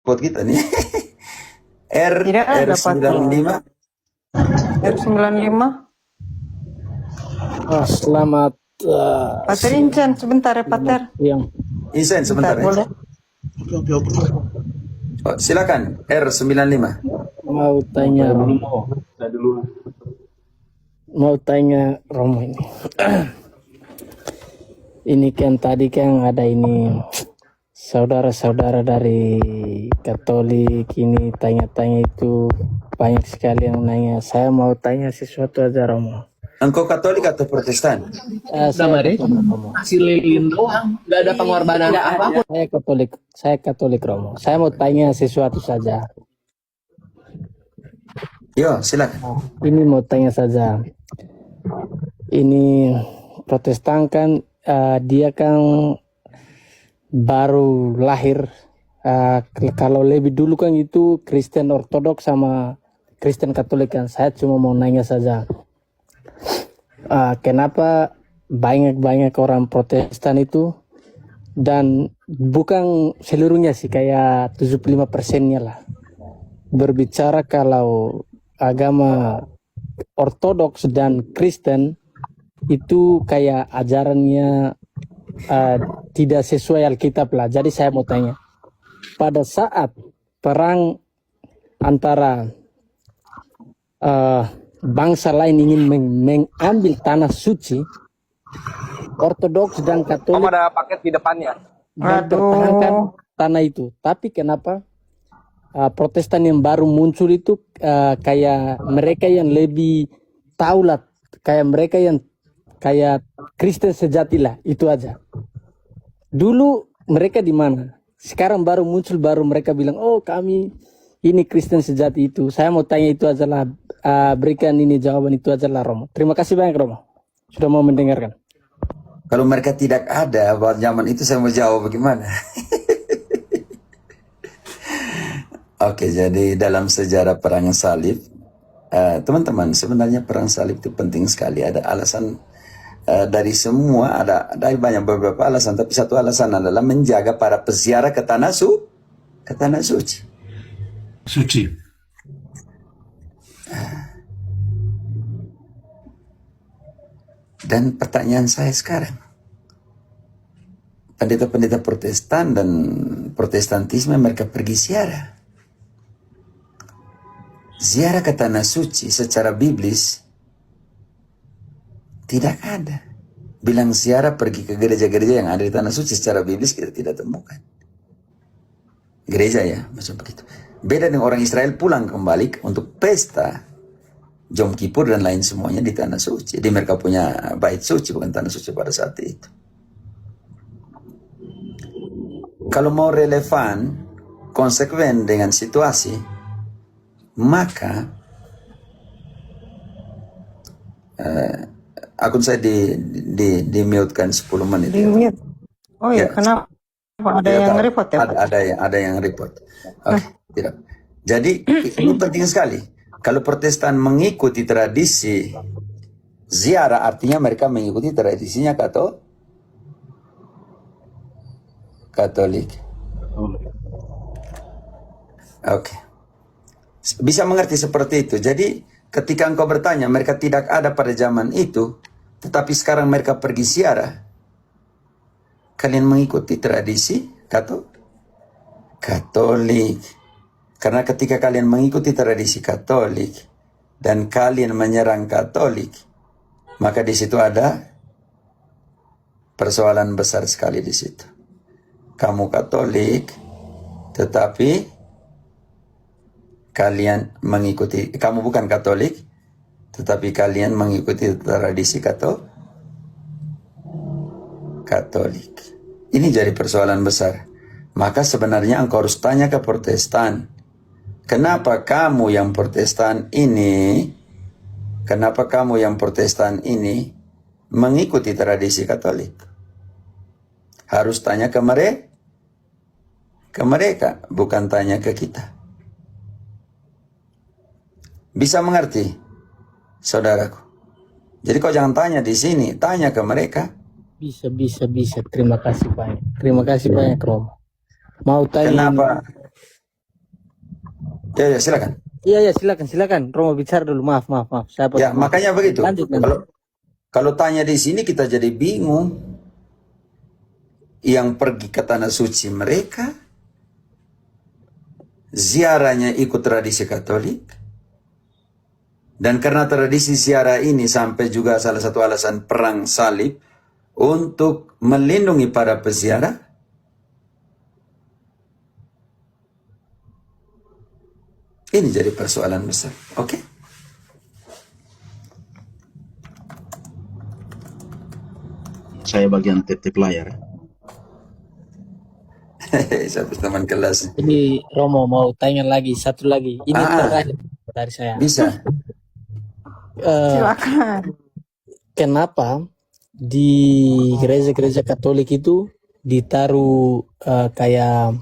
buat kita nih. R Tidak ada R95. R95. Selamat Pater Incan, sebentar ya Pater. siang. Isen sebentar ya. Boleh? Oh, silakan R95. Mau tanya Romo ini. Ini kan tadi kan ada ini saudara-saudara dari Katolik ini tanya-tanya itu banyak sekali yang nanya. Saya mau tanya sesuatu aja Romo. Engkau Katolik atau Protestan? Saya Katolik, Romo. Kasih lilin doang, nggak ada pengorbanan apapun. Saya Katolik Romo. Saya mau tanya sesuatu saja. Yo, silakan. Ini mau tanya saja. Ini Protestan kan dia kan baru lahir. Kalau lebih dulu kan itu Kristen Ortodoks sama Kristen Katolik kan. Saya cuma mau nanya saja. Kenapa banyak orang Protestan itu, dan bukan seluruhnya sih, kayak 75%-nya lah, berbicara kalau agama Ortodoks dan Kristen itu kayak ajarannya tidak sesuai Alkitab lah. Jadi saya mau tanya, pada saat perang antara bangsa lain ingin mengambil tanah suci, Ortodoks dan Katolik Ada paket di depannya. mempertahankan tanah itu. Tapi kenapa Protestan yang baru muncul itu kayak mereka yang lebih tahu lah, kayak mereka yang kayak Kristen sejati lah, itu aja. Dulu mereka di mana? Sekarang baru muncul, baru mereka bilang, oh kami ini Kristen sejati itu. Saya mau tanya itu aja lah, berikan ini jawaban itu aja lah Romo. Terima kasih banyak Romo, sudah mau mendengarkan. Kalau mereka tidak ada pada zaman itu, saya mau jawab bagaimana? Oke, jadi dalam sejarah perang salib, teman-teman, sebenarnya perang salib itu penting sekali. Ada alasan dari semua, ada banyak beberapa alasan, tapi satu alasan adalah menjaga para peziarah ke tanah suci. Dan pertanyaan saya sekarang, pendeta-pendeta Protestan dan Protestantisme mereka pergi ziarah. Ziarah ke tanah suci secara biblis tidak ada. Bilang ziarah pergi ke gereja-gereja yang ada di tanah suci secara biblis kita tidak temukan. Gereja ya, macam begitu. Beda dengan orang Israel pulang kembali untuk pesta Jom Kippur dan lain semuanya di tanah suci. Jadi mereka punya bait suci, bukan tanah suci pada saat itu. Kalau mau relevan, konsekuen dengan situasi, maka akun saya di mute kan 10 menit. Di mute. Oh ya, Ya. kenapa? Ada Tidak yang tahu. repot ya? Ada yang report. Oke, tidak. Jadi ini penting sekali. Kalau Protestan mengikuti tradisi ziarah, artinya mereka mengikuti tradisinya Katolik. Oke. Bisa mengerti seperti itu. Jadi ketika engkau bertanya, mereka tidak ada pada zaman itu, tetapi sekarang mereka pergi ziarah. Kalian mengikuti tradisi Katolik. Karena ketika kalian mengikuti tradisi Katolik dan kalian menyerang Katolik, maka di situ ada persoalan besar sekali di situ. Kamu Katolik, tetapi kalian mengikuti, kamu bukan Katolik, tetapi kalian mengikuti tradisi Katolik. Ini jadi persoalan besar. Maka sebenarnya engkau harus tanya ke Protestan. Kenapa kamu yang Protestan ini mengikuti tradisi Katolik? Harus tanya ke mereka, bukan tanya ke kita. Bisa mengerti, saudaraku? Jadi kau jangan tanya di sini, tanya ke mereka. Bisa. Terima kasih banyak. Terima kasih banyak Romo. Mau tanya Kenapa? Ya, ya, silakan. Iya, silakan. Romo bicara dulu. Maaf. Saya Ya, potong. makanya begitu. Lanjut. Kalau tanya di sini kita jadi bingung. Yang pergi ke tanah suci mereka, ziarahnya ikut tradisi Katolik, dan karena tradisi ziarah ini sampai juga salah satu alasan perang salib untuk melindungi para peziarah. Ini jadi persoalan besar. Oke? Saya bagian titip layar. Satu teman kelas. Ini Romo mau tanya lagi, satu lagi. Ini terakhir dari saya. Bisa. Silakan. Kenapa di gereja-gereja Katolik itu ditaruh kayak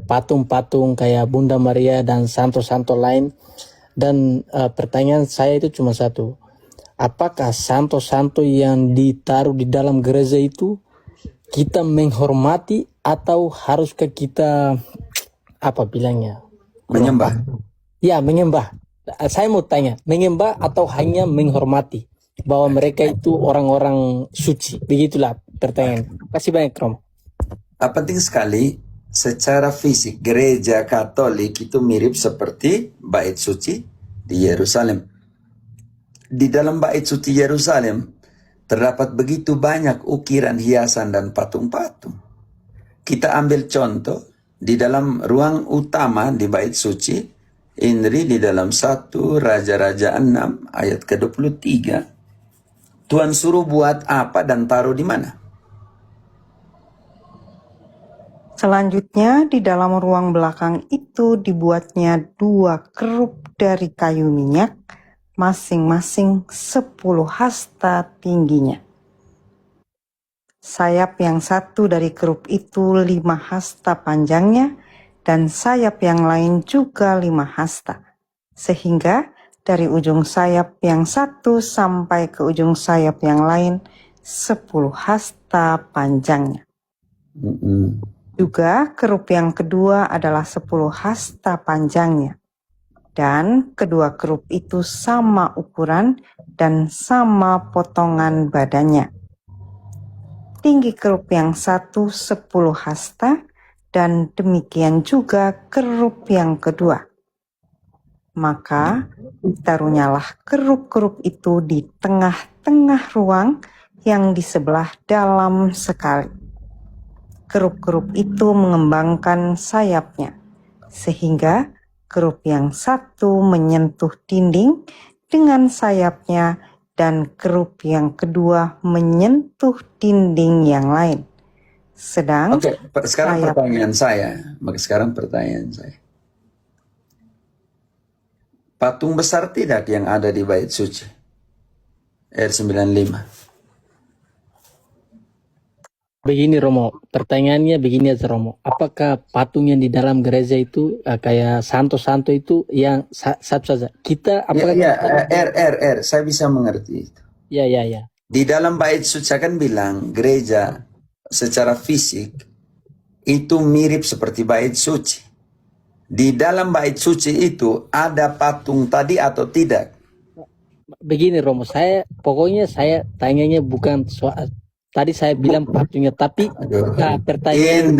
patung-patung kayak Bunda Maria dan santo-santo lain? Dan pertanyaan saya itu cuma satu. Apakah santo-santo yang ditaruh di dalam gereja itu kita menghormati atau haruskah kita apa bilangnya? Menyembah. Ya, menyembah. Saya mau tanya, menyembah atau hanya menghormati bahwa mereka itu orang-orang suci? Begitulah pertanyaan. Kasih banyak, Romo. Penting sekali, secara fisik gereja Katolik itu mirip seperti bait suci di Yerusalem. Di dalam bait suci Yerusalem terdapat begitu banyak ukiran, hiasan, dan patung-patung. Kita ambil contoh di dalam ruang utama di bait suci, Indri, di dalam 1 Raja-Raja 6 ayat ke-23. Tuhan suruh buat apa dan taruh di mana? Selanjutnya, di dalam ruang belakang itu dibuatnya 2 kerup dari kayu minyak, masing-masing 10 hasta tingginya. Sayap yang satu dari kerup itu 5 hasta panjangnya, dan sayap yang lain juga 5 hasta. Sehingga dari ujung sayap yang satu sampai ke ujung sayap yang lain 10 hasta panjangnya. Juga kerup yang kedua adalah 10 hasta panjangnya. Dan kedua kerup itu sama ukuran dan sama potongan badannya. Tinggi kerup yang satu 10 hasta, dan demikian juga kerup yang kedua. Maka taruhnyalah kerup-kerup itu di tengah-tengah ruang yang di sebelah dalam sekali. Kerup-kerup itu mengembangkan sayapnya, sehingga kerup yang satu menyentuh dinding dengan sayapnya, dan kerup yang kedua menyentuh dinding yang lain. Sedang sekarang pertanyaan saya. Patung besar tidak yang ada di bait suci? R95. Begini, Romo. Pertanyaannya begini aja, Romo. Apakah patung yang di dalam gereja itu kayak santo-santo itu yang satu saja? Kita apakah R. Saya bisa mengerti itu. Ya. Di dalam bait suci kan bilang gereja secara fisik itu mirip seperti bait suci. Di dalam bait suci itu ada patung tadi atau tidak? Begini, Romo. Pokoknya saya tanyanya bukan soal tadi saya bilang patungnya, tapi pertanyaan.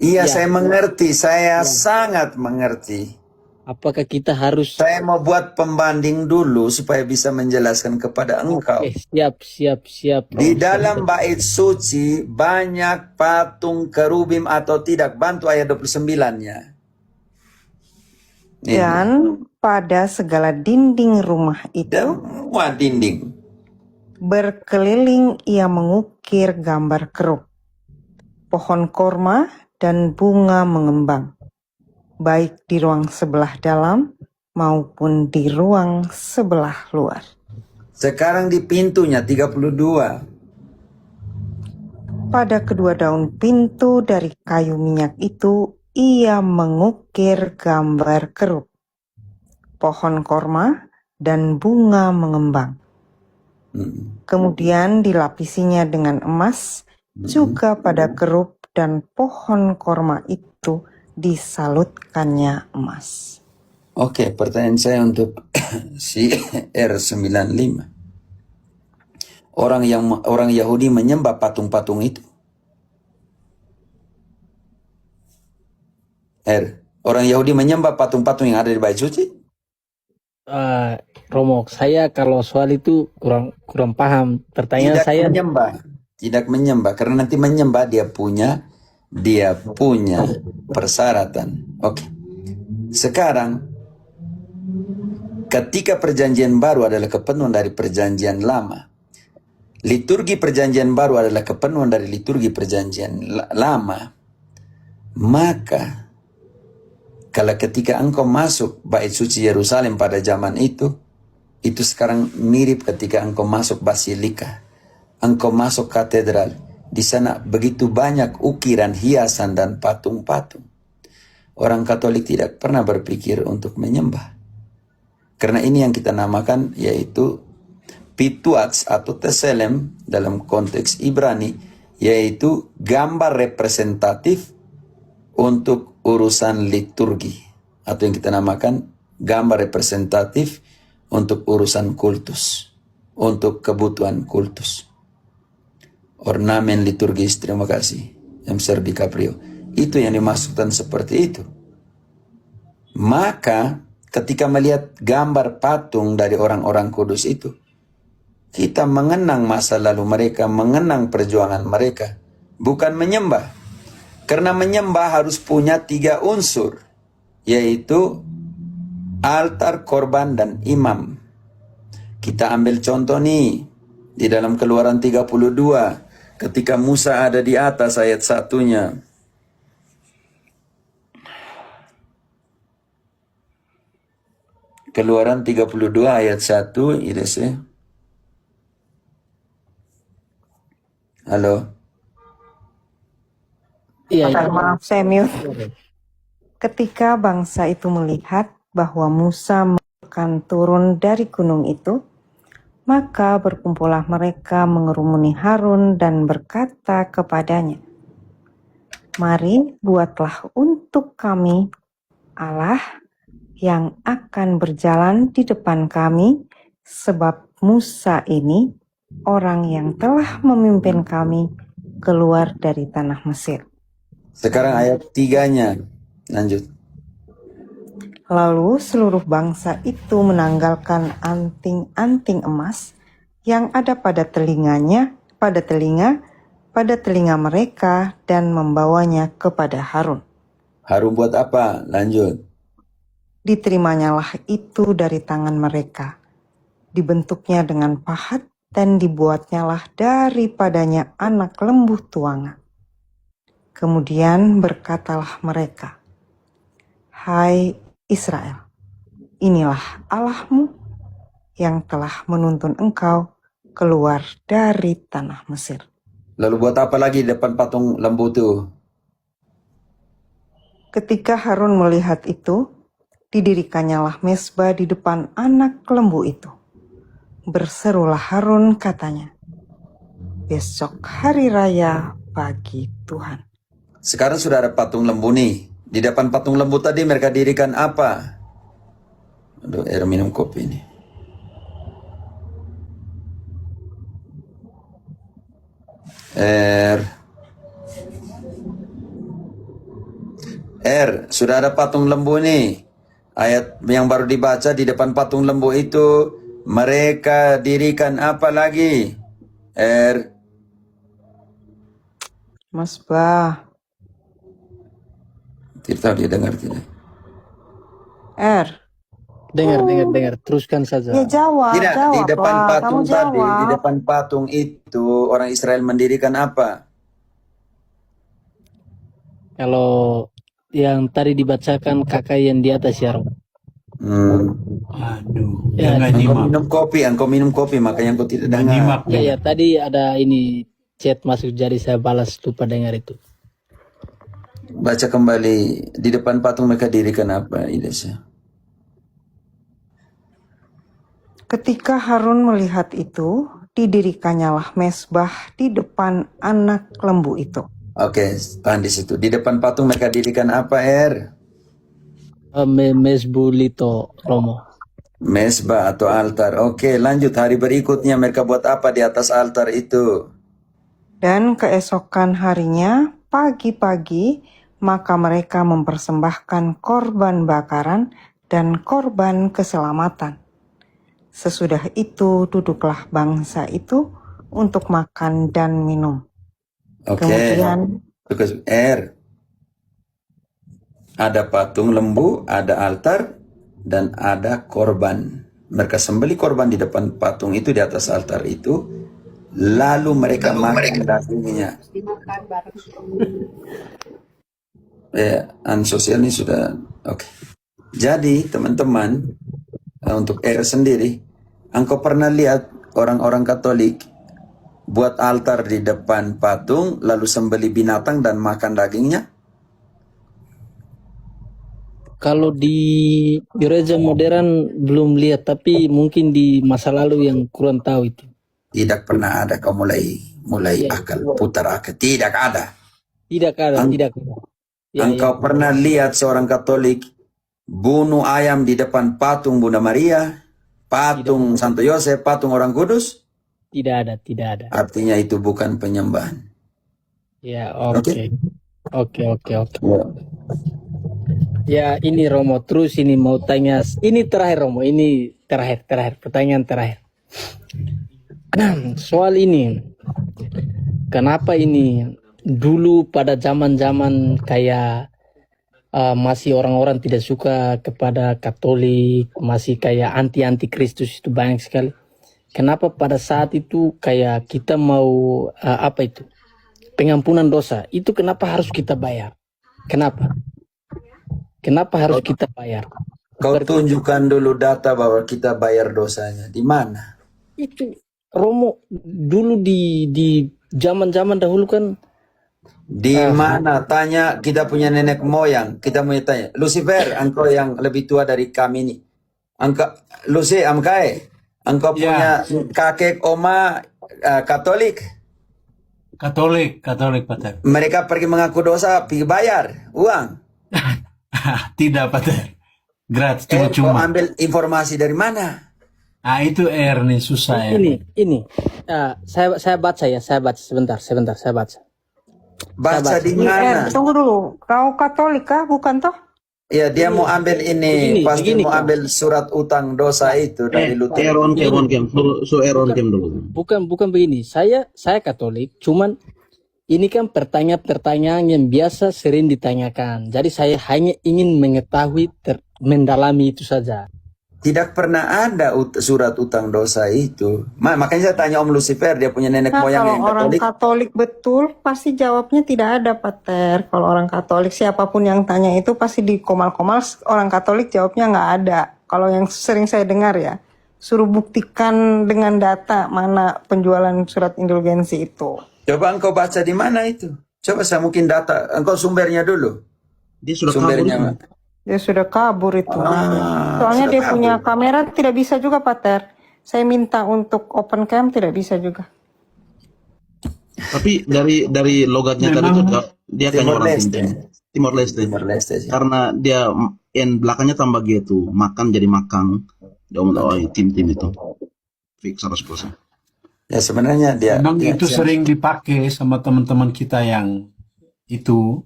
Iya, saya mengerti. Saya sangat mengerti. Apakah kita harus? Saya mau buat pembanding dulu supaya bisa menjelaskan kepada engkau. Siap. Di dalam bait suci banyak patung kerubim atau tidak? Bantu ayat 29-nya. Dan pada segala dinding rumah itu, semua dinding, berkeliling ia mengukir gambar kerup, pohon korma, dan bunga mengembang, baik di ruang sebelah dalam maupun di ruang sebelah luar. Sekarang di pintunya 32. Pada kedua daun pintu dari kayu minyak itu ia mengukir gambar kerup, pohon korma, dan bunga mengembang. Kemudian dilapisinya dengan emas, juga pada kerup dan pohon korma itu disalutkannya emas. Oke, pertanyaan saya untuk si R95. Orang Yahudi menyembah patung-patung itu. Orang Yahudi menyembah patung-patung yang ada di bait suci? Romo, saya kalau soal itu kurang paham. Pertanyaan saya Tidak menyembah, karena nanti menyembah dia punya persyaratan. Oke. Sekarang ketika perjanjian baru adalah kepenuhan dari perjanjian lama, liturgi perjanjian baru adalah kepenuhan dari liturgi perjanjian lama, maka kalau ketika engkau masuk bait suci Yerusalem pada zaman itu sekarang mirip ketika engkau masuk basilika, engkau masuk katedral. Di sana begitu banyak ukiran, hiasan, dan patung-patung. Orang Katolik tidak pernah berpikir untuk menyembah. Karena ini yang kita namakan yaitu pituats atau teselem dalam konteks Ibrani, yaitu gambar representatif untuk urusan liturgi, atau yang kita namakan gambar representatif untuk urusan kultus, untuk kebutuhan kultus. Ornamen liturgis, terima kasih MC DiCaprio. Itu yang dimaksudkan seperti itu. Maka ketika melihat gambar patung dari orang-orang kudus itu, kita mengenang masa lalu mereka, mengenang perjuangan mereka, bukan menyembah. Karena menyembah harus punya 3 unsur, yaitu altar, korban, dan imam. Kita ambil contoh nih, di dalam Keluaran 32, ketika Musa ada di atas ayat 1-nya. Keluaran 32 ayat 1, Idese. Halo? iya. Maaf, saya mute. Ketika bangsa itu melihat bahwa Musa akan turun dari gunung itu, maka berkumpullah mereka mengerumuni Harun dan berkata kepadanya, "Mari buatlah untuk kami Allah yang akan berjalan di depan kami, sebab Musa ini orang yang telah memimpin kami keluar dari tanah Mesir." Sekarang ayat 3-nya. Lanjut. Lalu seluruh bangsa itu menanggalkan anting-anting emas yang ada pada telinga mereka dan membawanya kepada Harun. Harun buat apa? Lanjut. Diterimanya itu dari tangan mereka, dibentuknya dengan pahat dan dibuatnyalah daripadanya anak lembu tuangan. Kemudian berkatalah mereka, "Hai Israel, inilah Allahmu yang telah menuntun engkau keluar dari tanah Mesir." Lalu buat apa lagi di depan patung lembu itu? Ketika Harun melihat itu, didirikannyalah mezbah di depan anak lembu itu. Berserulah Harun, katanya, "Besok hari raya bagi Tuhan." Sekarang sudah ada patung lembu nih. Di depan patung lembu tadi mereka dirikan apa? Aduh, air minum kopi ini. Sudah ada patung lembu nih. Ayat yang baru dibaca, di depan patung lembu itu mereka dirikan apa lagi? Mezbah. Tidak tahu dia dengar tidak. Dengar. Teruskan saja. Ya jawab, Tidak, jawab di depan lah. patung Kamu tadi, jawab. di depan patung itu orang Israel mendirikan apa? Kalau yang tadi dibacakan kakak yang di atas ya, Romo. Aduh, Ya, jangan nyimak. Engkau minum kopi, makanya engkau tidak Jangan nyimak. dengar. Ya, tadi ada ini chat masuk, jadi saya balas, lupa dengar itu. Baca kembali, di depan patung mereka dirikan apa, Idesya? Ketika Harun melihat itu, didirikannyalah mezbah di depan anak lembu itu. Oke, tahan di situ. Di depan patung mereka dirikan apa, Mesbulito Romo. Mesbah atau altar. Oke, lanjut. Hari berikutnya mereka buat apa di atas altar itu? Dan keesokan harinya, pagi-pagi, maka mereka mempersembahkan korban bakaran dan korban keselamatan. Sesudah itu duduklah bangsa itu untuk makan dan minum. Oke. Kemudian Ada patung lembu, ada altar, dan ada korban. Mereka sembeli korban di depan patung itu, di atas altar itu. Lalu mereka makan dagingnya. Ansosial ini sudah oke. Jadi teman-teman, untuk sendiri, engkau pernah lihat orang-orang Katolik buat altar di depan patung, lalu sembeli binatang dan makan dagingnya? Kalau di gereja modern belum lihat, tapi mungkin di masa lalu yang kurang tahu itu. Tidak pernah ada. Kau mulai akal, putar akal. Tidak ada. Tidak ada, tidak ada. Engkau pernah lihat seorang Katolik bunuh ayam di depan patung Bunda Maria, patung Santo Yosef, patung Orang Kudus? Tidak ada, tidak ada. Artinya itu bukan penyembahan. Ya, oke. Oke. Ya, ini Romo, terus ini mau tanya, ini terakhir Romo, ini terakhir, pertanyaan terakhir. Soal ini, kenapa ini dulu pada zaman-zaman kayak masih orang-orang tidak suka kepada Katolik, masih kayak anti Kristus itu banyak sekali. Kenapa pada saat itu kayak kita mau apa itu pengampunan dosa itu kenapa harus kita bayar? Kenapa harus kita bayar? Kau tunjukkan dulu data bahwa kita bayar dosanya. Di mana? Itu Romo dulu di zaman-zaman dahulu kan. Di mana? Tanya kita punya nenek moyang. Kita mau tanya. Lucifer, engkau yang lebih tua dari kami ini. Lucy, Amkae, engkau punya kakek oma Katolik. Katolik, Pater. Mereka pergi mengaku dosa, pergi bayar uang. Tidak, Pater. Gratis, Kau cuma-cuma. ambil informasi dari mana? Itu nih susah ya. Ini. Saya baca ya, sebentar, saya baca. Baca di mana? Tunggu dulu, kau Katolik kah? Bukan toh? Ya, dia mau ambil ini, pasti begini, mau ambil surat utang dosa itu dari Luther. Eron kem dulu. Bukan begini. Saya Katolik, cuman ini kan pertanyaan-pertanyaan yang biasa sering ditanyakan. Jadi saya hanya ingin mengetahui, mendalami itu saja. Tidak pernah ada surat utang dosa itu. Makanya saya tanya Om Lucifer, dia punya nenek moyang Kalau yang orang Katolik. Katolik betul, pasti jawabnya tidak ada, Pater. Kalau orang Katolik, siapapun yang tanya itu pasti di komal-komal, orang Katolik jawabnya nggak ada. Kalau yang sering saya dengar ya, suruh buktikan dengan data mana penjualan surat indulgensi itu. Coba engkau baca di mana itu? Coba saya mungkin data. Engkau sumbernya dulu. Dia sudah Sumbernya. kabur. Dia sudah kabur itu. sudah Soalnya dia kabur. punya kamera tidak bisa juga, Pater. Saya minta untuk open cam tidak bisa juga. Tapi dari logatnya tadi itu dia kayaknya Timor orang Leste. Timor Leste. Timor Leste sih. Karena dia belakangnya tambah gitu, makan jadi makang. Dia ngomong tim itu. Fix 100%. Ya sebenarnya dia. Memang itu sering dipakai sama teman-teman kita yang itu.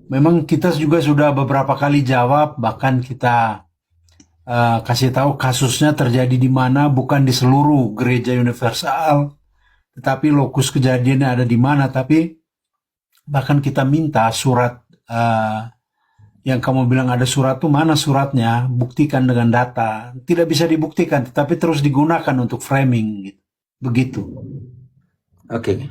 Memang kita juga sudah beberapa kali jawab, bahkan kita kasih tahu kasusnya terjadi di mana, bukan di seluruh gereja universal, tetapi lokus kejadiannya ada di mana. Tapi bahkan kita minta surat yang kamu bilang ada surat itu, mana suratnya, buktikan dengan data. Tidak bisa dibuktikan, tetapi terus digunakan untuk framing gitu. Begitu. Oke.